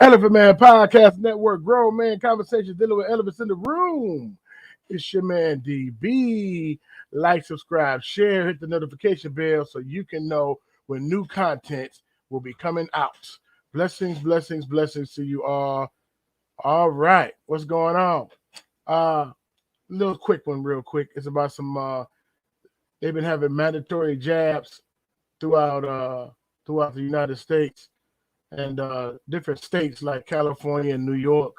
Elephant Man Podcast Network, Grown Man Conversations dealing with elephants in the room. It's your man DB. Like, subscribe, share, hit the notification bell so you can know when new content will be coming out. Blessings, blessings, blessings to you all. All right, what's going on? Little quick one, real quick. It's about some. They've been having mandatory jabs throughout the United States. And different states like California and New York,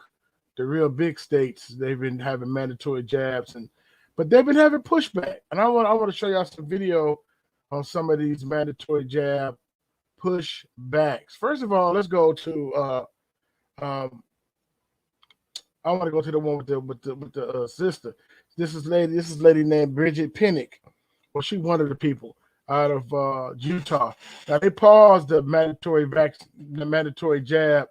the real big states, they've been having mandatory jabs, but they've been having pushback. And I want to show y'all some video on some of these mandatory jab pushbacks. First of all, let's go to I want to go to the one with the sister. This is lady named Bridget Pinnock. Well, she's one of the people out of Utah. Now they paused the mandatory jab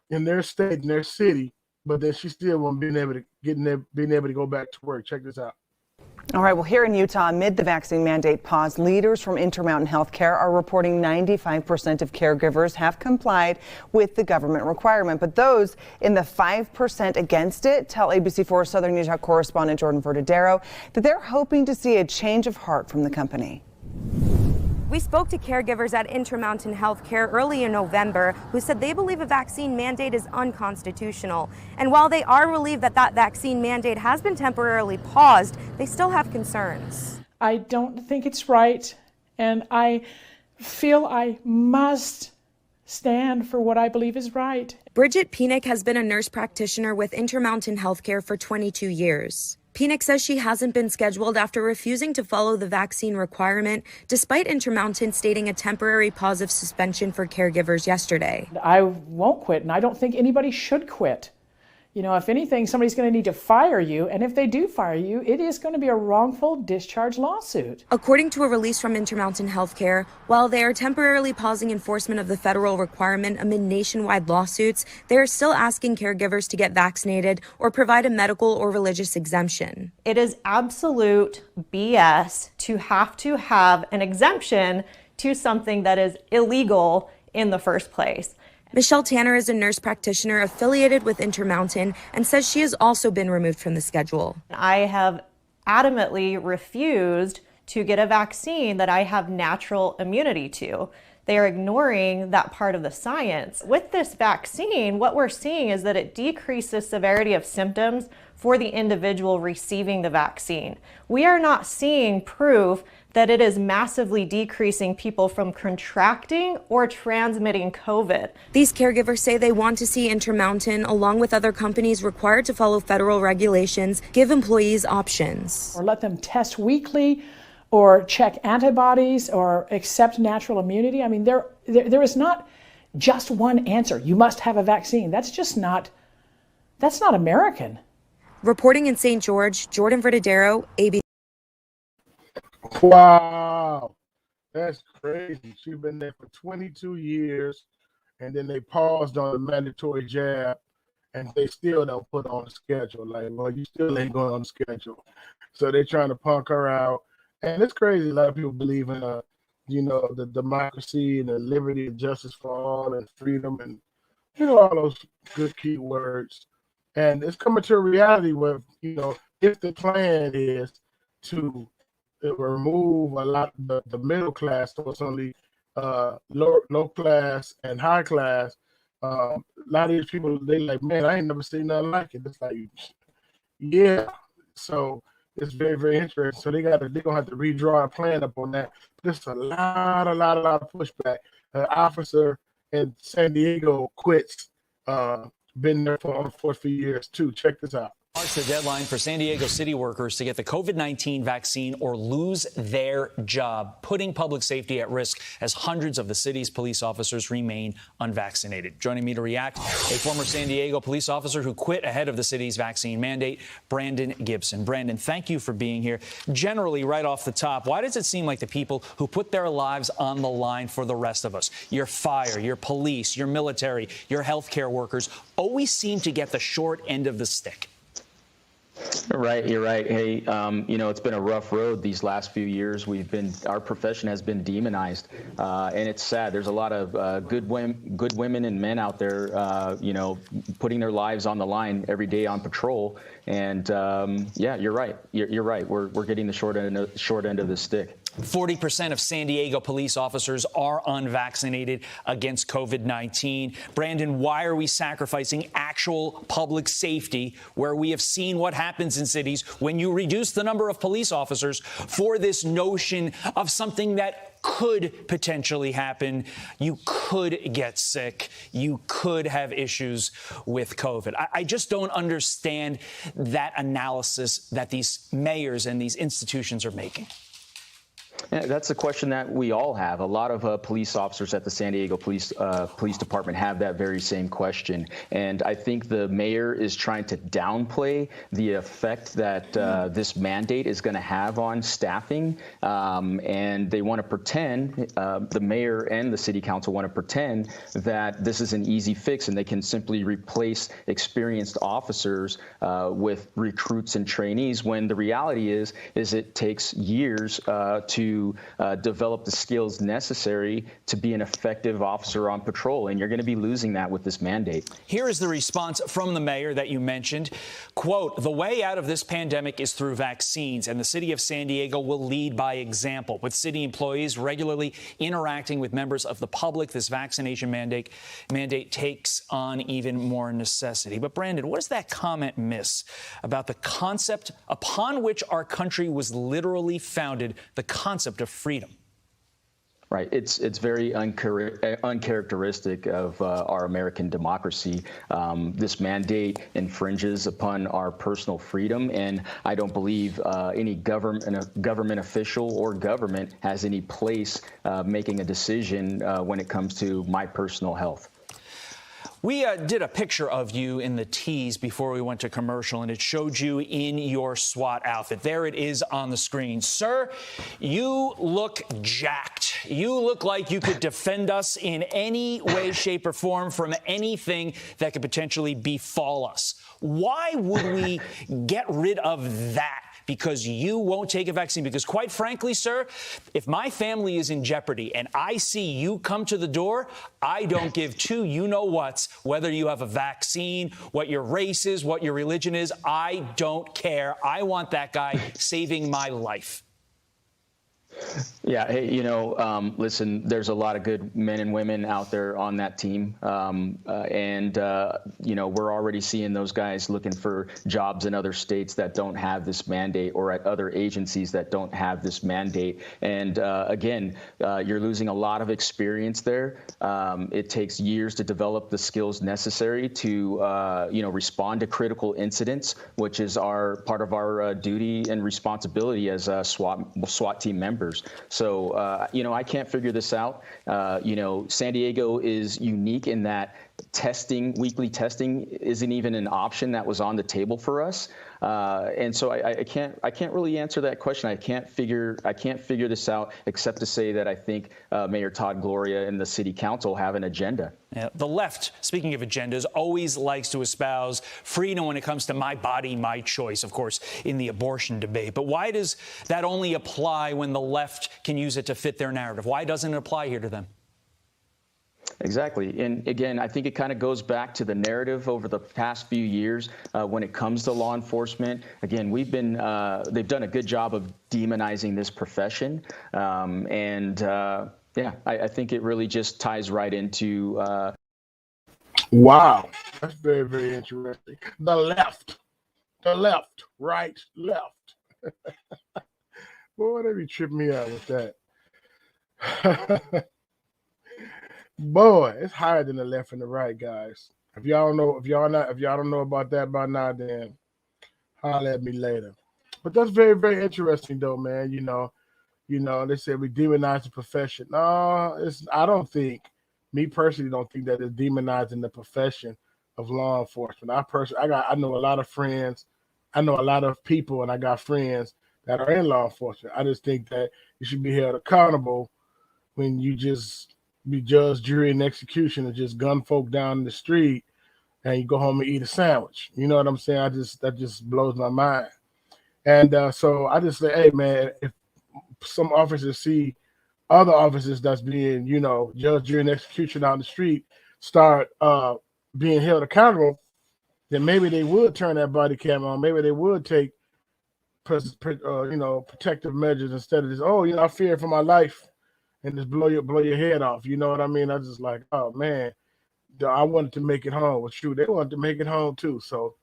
in their state, in their city, but then she still won't being able to go back to work. Check this out. All right, well, here in Utah, amid the vaccine mandate pause, leaders from Intermountain Healthcare are reporting 95% of caregivers have complied with the government requirement. But those in the 5% against it tell ABC4 Southern Utah correspondent Jordan Verdadero that they're hoping to see a change of heart from the company. We spoke to caregivers at Intermountain Healthcare early in November who said they believe a vaccine mandate is unconstitutional. And while they are relieved that that vaccine mandate has been temporarily paused, they still have concerns. I don't think it's right, and I feel I must stand for what I believe is right. Bridget Pinnock has been a nurse practitioner with Intermountain Healthcare for 22 years. Pinnock says she hasn't been scheduled after refusing to follow the vaccine requirement, despite Intermountain stating a temporary pause of suspension for caregivers yesterday. I won't quit, and I don't think anybody should quit. You know, if anything, somebody's going to need to fire you, and if they do fire you, it is going to be a wrongful discharge lawsuit. According to a release from Intermountain Healthcare, while they are temporarily pausing enforcement of the federal requirement amid nationwide lawsuits, they are still asking caregivers to get vaccinated or provide a medical or religious exemption. It is absolute BS to have an exemption to something that is illegal in the first place. Michelle Tanner is a nurse practitioner affiliated with Intermountain and says she has also been removed from the schedule. I have adamantly refused to get a vaccine that I have natural immunity to. They are ignoring that part of the science. With this vaccine, what we're seeing is that it decreases severity of symptoms for the individual receiving the vaccine. We are not seeing proof that it is massively decreasing people from contracting or transmitting COVID. These caregivers say they want to see Intermountain, along with other companies required to follow federal regulations, give employees options. Or let them test weekly, or check antibodies, or accept natural immunity. I mean, there is not just one answer. You must have a vaccine. That's not American. Reporting in St. George, Jordan Verdadero, ABC. Wow, that's crazy. She's been there for 22 years, and then they paused on the mandatory jab, and they still don't put on the schedule. Like, well, you still ain't going on the schedule. So they're trying to punk her out. And it's crazy. A lot of people believe in, the democracy and the liberty and justice for all and freedom and, all those good key words. And it's coming to a reality where, if the plan is to remove a lot of the middle class, so it's only low class and high class, a lot of these people, they like, man, I ain't never seen nothing like it. It's like, yeah. So it's very, very interesting. So they're gonna have to redraw a plan up on that. But it's a lot of pushback. Officer in San Diego quits. Been there for a few years too. Check this out. March the deadline for San Diego city workers to get the COVID-19 vaccine or lose their job, putting public safety at risk as hundreds of the city's police officers remain unvaccinated. Joining me to react, a former San Diego police officer who quit ahead of the city's vaccine mandate, Brandon Gibson. Brandon, thank you for being here. Generally, right off the top, why does it seem like the people who put their lives on the line for the rest of us, your fire, your police, your military, your healthcare workers, always seem to get the short end of the stick? Right, you're right. Hey, it's been a rough road these last few years. Our profession has been demonized, and it's sad. There's a lot of good women and men out there, putting their lives on the line every day on patrol. And yeah, you're right. You're right. We're getting the short end of the stick. 40% of San Diego police officers are unvaccinated against COVID-19. Brandon, why are we sacrificing actual public safety, where we have seen what happens in cities when you reduce the number of police officers, for this notion of something that could potentially happen? You could get sick. You could have issues with COVID. I just don't understand that analysis that these mayors and these institutions are making. Yeah, that's a question that we all have. A lot of police officers at the San Diego Police Department have that very same question. And I think the mayor is trying to downplay the effect that this mandate is going to have on staffing. And they want to pretend, the mayor and the city council want to pretend that this is an easy fix and they can simply replace experienced officers with recruits and trainees, when the reality is it takes years to develop the skills necessary to be an effective officer on patrol, and you're going to be losing that with this mandate. Here is the response from the mayor that you mentioned. Quote, "The way out of this pandemic is through vaccines, and the city of San Diego will lead by example. With city employees regularly interacting with members of the public, this vaccination mandate takes on even more necessity." But Brandon, what does that comment miss about the concept upon which our country was literally founded, the concept of freedom? Right. It's very uncharacteristic of our American democracy. This mandate infringes upon our personal freedom, and I don't believe any government official or government has any place making a decision when it comes to my personal health. We did a picture of you in the tease before we went to commercial, and it showed you in your SWAT outfit. There it is on the screen. Sir, you look jacked. You look like you could defend us in any way, shape, or form from anything that could potentially befall us. Why would we get rid of that? Because you won't take a vaccine? Because quite frankly, sir, if my family is in jeopardy and I see you come to the door, I don't give two you-know-whats whether you have a vaccine, what your race is, what your religion is. I don't care. I want that guy saving my life. Yeah. Hey, listen, there's a lot of good men and women out there on that team. We're already seeing those guys looking for jobs in other states that don't have this mandate, or at other agencies that don't have this mandate. And again, you're losing a lot of experience there. It takes years to develop the skills necessary to, respond to critical incidents, which is part of our duty and responsibility as SWAT team members. So, I can't figure this out. San Diego is unique in that weekly testing isn't even an option that was on the table for us. And so I can't really answer that question. I can't figure this out, except to say that I think Mayor Todd Gloria and the city council have an agenda. Yeah, the left, speaking of agendas, always likes to espouse freedom when it comes to my body, my choice, of course, in the abortion debate. But why does that only apply when the left can use it to fit their narrative? Why doesn't it apply here to them? Exactly. And again, I think it kind of goes back to the narrative over the past few years when it comes to law enforcement. Again, they've done a good job of demonizing this profession. I think it really just ties right into. Wow. That's very, very interesting. The left, right, left. Boy, they be tripping me out with that. Boy, it's higher than the left and the right, guys. If y'all don't know about that by now, then holler at me later. But that's very, very interesting, though, man. They said we demonize the profession. No, me personally don't think that it's demonizing the profession of law enforcement. I know a lot of friends, I know a lot of people, and I got friends that are in law enforcement. I just think that you should be held accountable when you just be judge, jury, and execution and just gun folk down the street and you go home and eat a sandwich. You know what I'm saying? That just blows my mind. And so I just say, hey man, if some officers see other officers that's being, judge, jury, and execution on the street start being held accountable, then maybe they would turn that body cam on. Maybe they would take protective measures instead of this, I fear for my life, and just blow your head off. You know what I mean? I was just like, oh man, I wanted to make it home. Well, shoot, they wanted to make it home too. So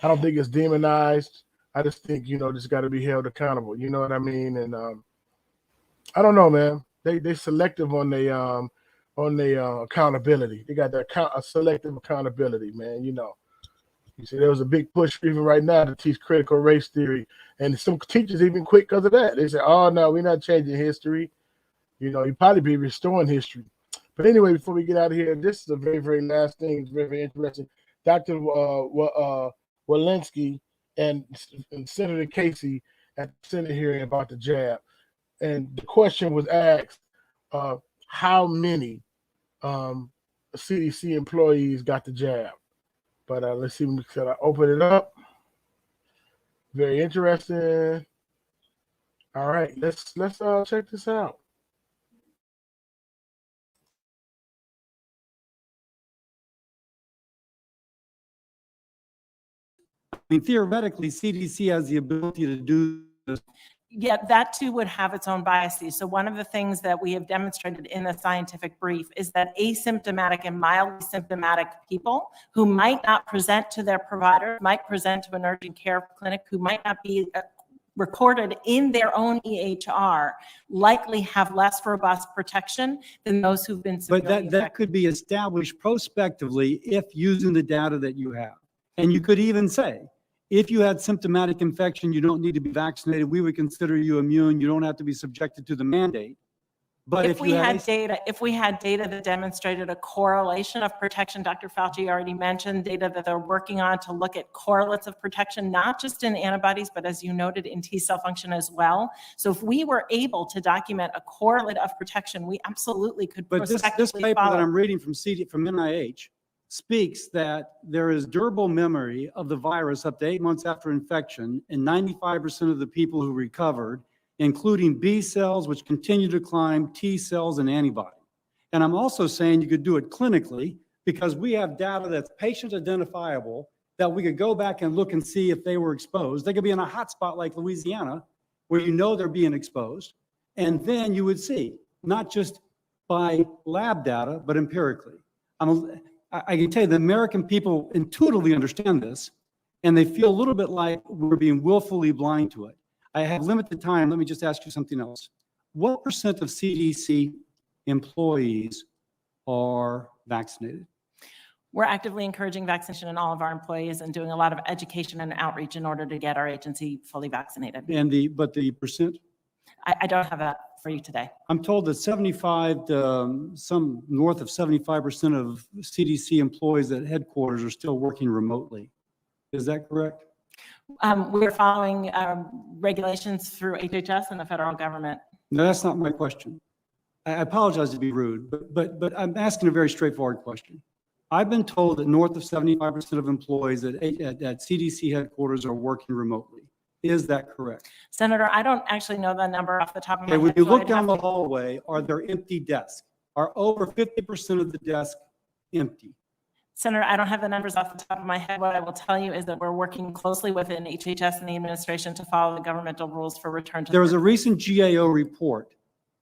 I don't think it's demonized. I just think, just got to be held accountable. You know what I mean? And I don't know, man. They selective on the accountability. They got that selective accountability, man. You see, there was a big push even right now to teach critical race theory, and some teachers even quit because of that. They say, "Oh no, we're not changing history." You probably be restoring history. But anyway, before we get out of here, this is the very, very last thing. It's very, very interesting. Dr. Walensky and Senator Casey at the Senate hearing about the jab. And the question was asked, how many CDC employees got the jab? But let's see, can I open it up? Very interesting. All right, let's check this out. I mean, theoretically, CDC has the ability to do this. Yeah, that too would have its own biases. So one of the things that we have demonstrated in the scientific brief is that asymptomatic and mildly symptomatic people who might not present to their provider, might present to an urgent care clinic, who might not be recorded in their own EHR, likely have less robust protection than those who've been severely But that could be established prospectively if using the data that you have. And you could even say, if you had symptomatic infection, you don't need to be vaccinated. We would consider you immune. You don't have to be subjected to the mandate. But if we had data that demonstrated a correlation of protection, Dr. Fauci already mentioned data that they're working on to look at correlates of protection, not just in antibodies, but as you noted, in T cell function as well. So if we were able to document a correlate of protection, we absolutely could prospectively this paper follow. that I'm reading from NIH speaks that there is durable memory of the virus up to 8 months after infection in 95% of the people who recovered, including B cells, which continue to climb, T cells, and antibody. And I'm also saying you could do it clinically because we have data that's patient identifiable that we could go back and look and see if they were exposed. They could be in a hotspot like Louisiana where they're being exposed. And then you would see, not just by lab data, but empirically. I can tell you the American people intuitively understand this, and they feel a little bit like we're being willfully blind to it. I have limited time. Let me just ask you something else. What % of CDC employees are vaccinated? We're actively encouraging vaccination in all of our employees and doing a lot of education and outreach in order to get our agency fully vaccinated. But the percent? I don't have that for you today. I'm told that 75 to some north of 75% of CDC employees at headquarters are still working remotely. Is that correct? We're following regulations through HHS and the federal government. No, that's not my question. I apologize to be rude, but I'm asking a very straightforward question. I've been told that north of 75% of employees at CDC headquarters are working remotely. Is that correct? Senator, I don't actually know the number off the top of my head. When you look down the hallway, are there empty desks? Are over 50% of the desks empty? Senator, I don't have the numbers off the top of my head. What I will tell you is that we're working closely within HHS and the administration to follow the governmental rules for return to. There was a recent GAO report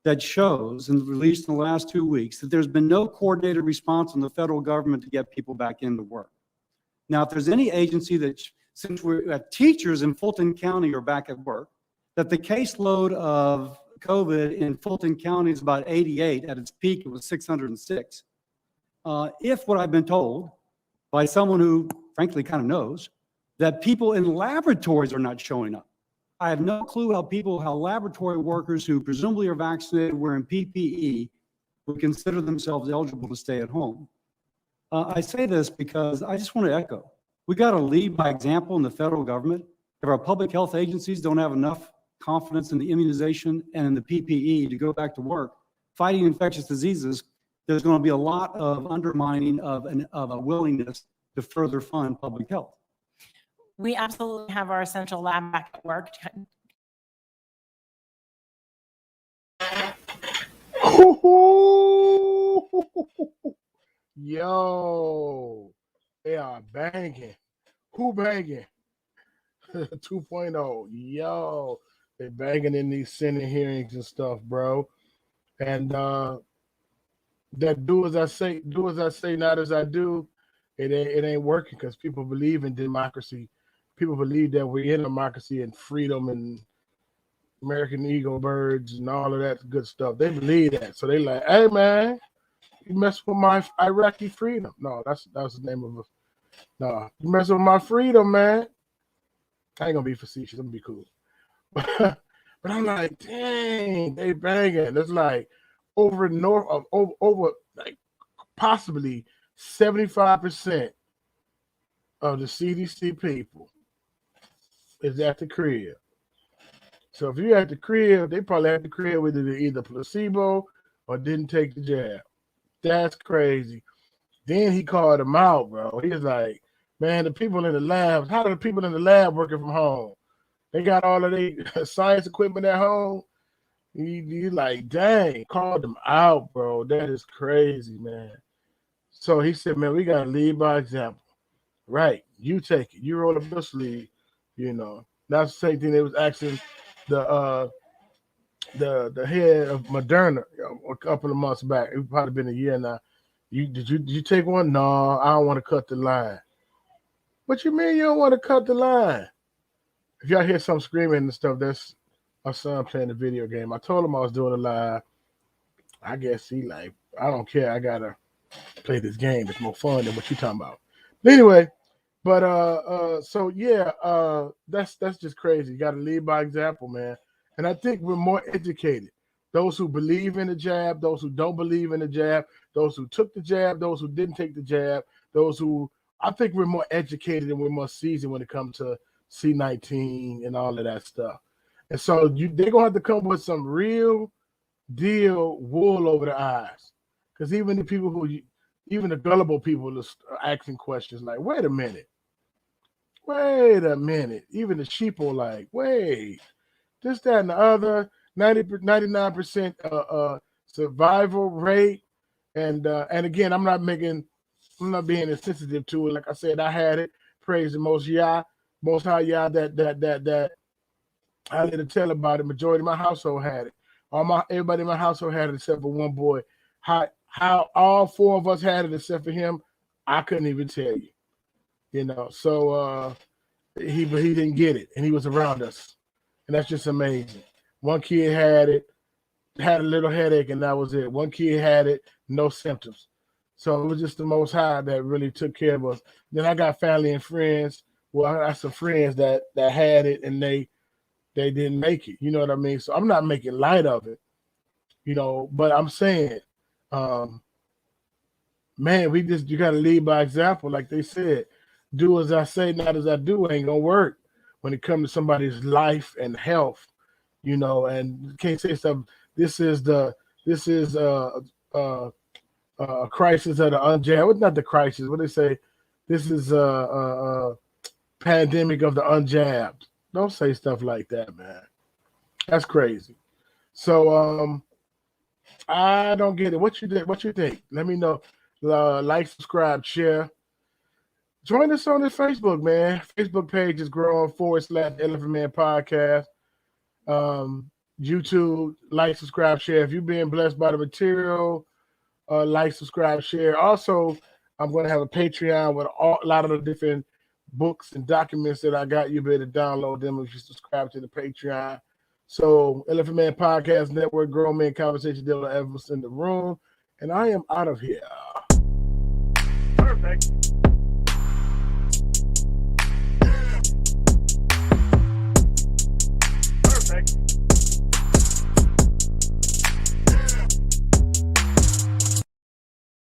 that shows, and released in the last 2 weeks, that there's been no coordinated response from the federal government to get people back into work. Now, if there's any agency that, since we're teachers in Fulton County are back at work, that the caseload of COVID in Fulton County is about 88. At its peak, it was 606. If what I've been told by someone who frankly kind of knows, that people in laboratories are not showing up. I have no clue how laboratory workers who presumably are vaccinated wearing PPE would consider themselves eligible to stay at home. I say this because I just want to echo, we got to lead by example in the federal government. If our public health agencies don't have enough confidence in the immunization and in the PPE to go back to work, fighting infectious diseases, there's going to be a lot of undermining of a willingness to further fund public health. We absolutely have our essential lab back at work. Yo, they are banging. Who banging? 2.0. Yo, they banging in these Senate hearings and stuff, bro. And that do as I say, not as I do. It ain't working because people believe in democracy. People believe that we're in democracy and freedom and American Eagle birds and all of that good stuff. They believe that. So they like, hey man, you mess with my Iraqi freedom. No, that's the name of it. No, you mess with my freedom, man. I ain't gonna be facetious. I'm gonna be cool. But I'm like, dang, they banging. It's like over like possibly 75% of the CDC people is at the crib. So if you're at the crib, they probably at the crib with either placebo or didn't take the jab. That's crazy. Then he called them out, bro. He was like, man, the people in the labs, how are the people in the lab working from home? They got all of their science equipment at home. He like, dang, called them out, bro. That is crazy, man. So he said, man, we got to lead by example. Right. You take it. You roll up your sleeve, you know. That's the same thing they was asking the head of Moderna a couple of months back. It's probably been a year now. Did you take one? No, I don't want to cut the line. What you mean you don't want to cut the line? If y'all hear some screaming and stuff, that's my son playing the video game. I told him I was doing a live. I guess he like, I don't care. I gotta play this game. It's more fun than what you talking about. Anyway, but so yeah, that's just crazy. You gotta lead by example, man. And I think we're more educated. Those who believe in the jab, those who don't believe in the jab, those who took the jab, those who didn't take the jab, those who, I think we're more educated and we're more seasoned when it comes to C-19 and all of that stuff. And so they're going to have to come with some real deal wool over their eyes. Because even the people even the gullible people are asking questions like, wait a minute. Even the sheep are like, wait, this, that, and the other, 99% survival rate. And again, I'm not being insensitive to it. Like I said, I had it. Praise the Most High Yah that I let it tell about it. Majority of my household had it. Everybody in my household had it except for one boy. How all four of us had it except for him, I couldn't even tell you. You know, so he didn't get it, and he was around us, and that's just amazing. One kid had it, had a little headache, and that was it. One kid had it, no symptoms. So it was just the Most High that really took care of us. Then I got family and friends. Well, I got some friends that had it, and they didn't make it. You know what I mean? So I'm not making light of it, you know, but I'm saying, man, you got to lead by example. Like they said, do as I say, not as I do ain't going to work when it comes to somebody's life and health, you know, and you can't say stuff. This is a crisis of the unjabbed. Well, not the crisis. What they say? This is a pandemic of the unjabbed. Don't say stuff like that, man. That's crazy. So I don't get it. What you think? Let me know. Like, subscribe, share. Join us on this Facebook, man. Facebook page is growing /Elephant Man Podcast. YouTube, like, subscribe, share. If you're being blessed by the material, like, subscribe, share. Also, I'm going to have a Patreon with a lot of the different books and documents that I got. You better download them if you subscribe to the Patreon. So, Elephant Man Podcast Network, Grown Man Conversation, Dylan Evans in the room. And I am out of here. Perfect.